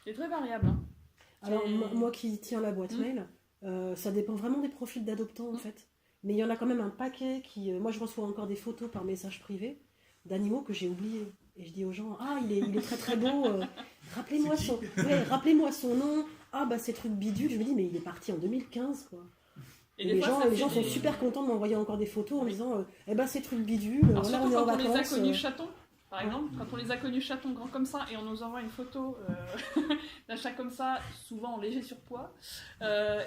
C'est très variable. Hein. Alors, moi qui tiens la boîte mail, ça dépend vraiment des profils d'adoptants en fait. Mais il y en a quand même un paquet qui. Moi, je reçois encore des photos par message privé d'animaux que j'ai oubliés. Et je dis aux gens, ah, il est très très beau, rappelez-moi son nom. Ah, bah, c'est truc bidule. Je me dis, mais il est parti en 2015, quoi. Et les gens sont super contents de m'envoyer encore des photos en disant, eh ben, c'est truc bidule. Alors, là, on est en vacances. Les a connus chatons. Par exemple, quand on les a connus chatons grands comme ça et on nous envoie une photo d'un chat comme ça, souvent en léger surpoids,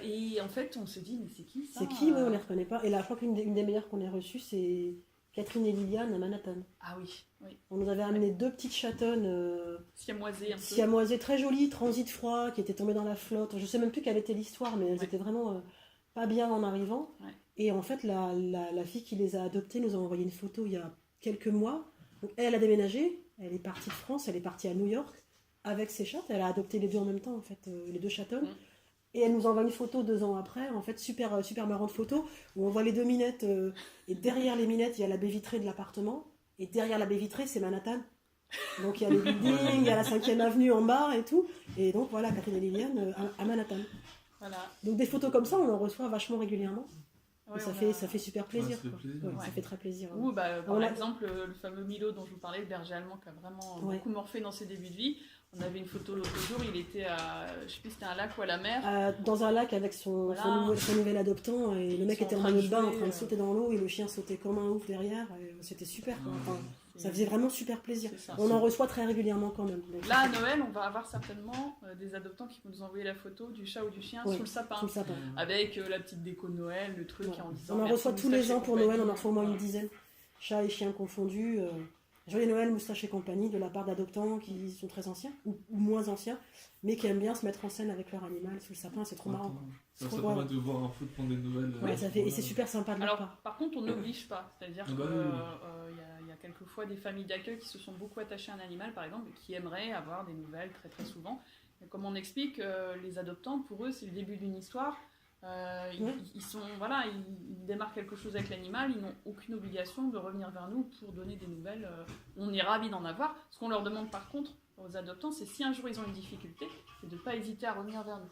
et en fait on se dit mais c'est qui ça? C'est qui? Ouais, on les reconnaît pas. Et là je crois qu'une des meilleures qu'on ait reçues c'est Catherine et Liliane à Manhattan. Ah oui, oui. On nous avait amené deux petites chatonnes siamoisées très jolies, transit froid, qui étaient tombées dans la flotte. Je sais même plus quelle était l'histoire, mais elles étaient vraiment pas bien en arrivant. Ouais. Et en fait la fille qui les a adoptées nous a envoyé une photo il y a quelques mois. Donc, elle a déménagé, elle est partie de France, elle est partie à New York avec ses chattes, elle a adopté les deux en même temps, en fait, les deux chatonnes. Et elle nous envoie une photo 2 ans après, en fait, super marrante photo, où on voit les deux minettes, et derrière les minettes, il y a la baie vitrée de l'appartement, et derrière la baie vitrée, c'est Manhattan. Donc il y a les buildings, il y a la 5e avenue en bas et tout, et donc voilà, Catherine et Liliane à Manhattan. Voilà. Donc des photos comme ça, on en reçoit vachement régulièrement. Ouais, ça fait super plaisir. Ça fait très plaisir. Ou par exemple, le fameux Milo dont je vous parlais, le berger allemand qui a vraiment beaucoup morfé dans ses débuts de vie. On avait une photo l'autre jour, il était à, je sais plus si c'était un lac ou à la mer. Dans un lac avec son nouvel adoptant, et le mec était en maillot de bain en train de sauter dans l'eau, et le chien sautait comme un ouf derrière, et c'était super. Ça faisait vraiment super plaisir. On en reçoit très régulièrement quand même. Donc, là, à Noël, on va avoir certainement des adoptants qui vont nous envoyer la photo du chat ou du chien sous le sapin. Avec la petite déco de Noël, le truc en disant. On en reçoit tous les ans pour Noël, on en reçoit au moins une dizaine. Chats et chiens confondus. Joyeux Noël, moustache et compagnie, de la part d'adoptants qui sont très anciens, ou moins anciens, mais qui aiment bien se mettre en scène avec leur animal sous le sapin, c'est trop marrant. Ça permet de voir un peu de prendre des nouvelles. Et c'est super sympa de leur part. Par contre, on n'oblige pas, c'est-à-dire qu'il y a quelquefois des familles d'accueil qui se sont beaucoup attachées à un animal, par exemple, et qui aimeraient avoir des nouvelles très très souvent. Et comme on explique, les adoptants, pour eux, c'est le début d'une histoire. Ils démarrent quelque chose avec l'animal, ils n'ont aucune obligation de revenir vers nous pour donner des nouvelles. On est ravis d'en avoir. Ce qu'on leur demande par contre aux adoptants, c'est si un jour ils ont une difficulté, c'est de ne pas hésiter à revenir vers nous.